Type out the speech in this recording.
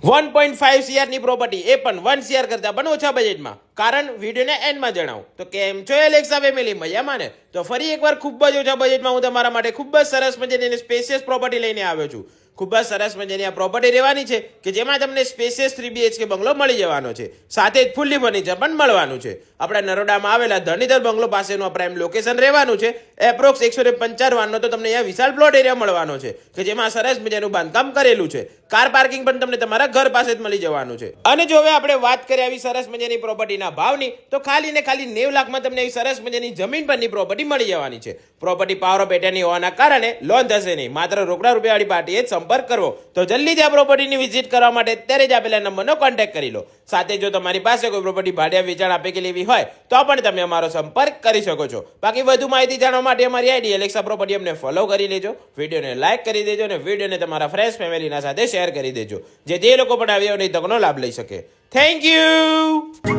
1.5 CR ની property, એ પણ 1 CR કરતા પણ ઓછા બજેટમાં. કારણ વિડીયોને એન્ડમાં જણાવું. તો કેમ છો એલેક્સા ફેમિલી, મજામાં ને? તો ફરી એકવાર ખૂબ જ ઓછા બજેટમાં હું તમારા માટે ખૂબ જ સરસ મજાની સ્પેશિયસ પ્રોપર્ટી લઈને આવ્યો છું. ખૂબ જ સરસ મજાની આ પ્રોપર્ટી રહેવાની છે કે જેમાં તમને સ્પેશિયસ 3 BHK બંગલો મળી જવાનો છે, સાથે જ ફૂલ્લી ફર્નિચર પણ મળવાનું છે. આપણા નરોડામાં આવેલા ધરણીધર બંગલો પાસેનું આ પ્રાઇમ લોકેશન રહેવાનું છે. એપ્રોક્સ 155 તો તમને અહીંયા વિશાળ પ્લોટ એરિયા મળવાનો છે કે જેમાં સરસ મજાનું બાંધકામ કરેલું છે. કાર પાર્કિંગ પણ તમને તમારા ઘર પાસે જ મળી જવાનું છે. અને જો હવે આપણે વાત કરીએ આવી સરસ મજાની પ્રોપર્ટીના ભાવની, તો ખાલી ને ખાલી 90 લાખમાં તમને આવી સરસ મજાની જમીન પરની પ્રોપર્ટી મળી જવાની છે. પ્રોપર્ટી પાવર ઓફ એટર્ની હોવાના કારણે લોન થશે નહીં, માત્ર રોકડા રૂપિયાવાળી પાર્ટીએ જ સંપર્ક કરવો. તો જલ્દી જ આ પ્રોપર્ટીની વિઝિટ કરવા માટે અત્યારે જ આપેલા નંબરનો કોન્ટેક્ટ કરી લો. સાથે જો તમારી પાસે કોઈ પ્રોપર્ટી ભાડે વેચાણ આપે કે લેવી હોય તો પણ તમે અમારો સંપર્ક કરી શકો છો. બાકી વધુ માહિતી જાણવા માટે અમારી આઈડી એલેક્સા પ્રોપર્ટી અમને ફોલો કરી લેજો, વિડીયોને લાઇક કરી દેજો અને વિડીયોને તમારા ફ્રેન્ડ્સ ફેમિલીના સાથે શેર કરી દેજો, જેથી એ લોકો પણ આવી તકનો લાભ લઈ શકે. Thank you.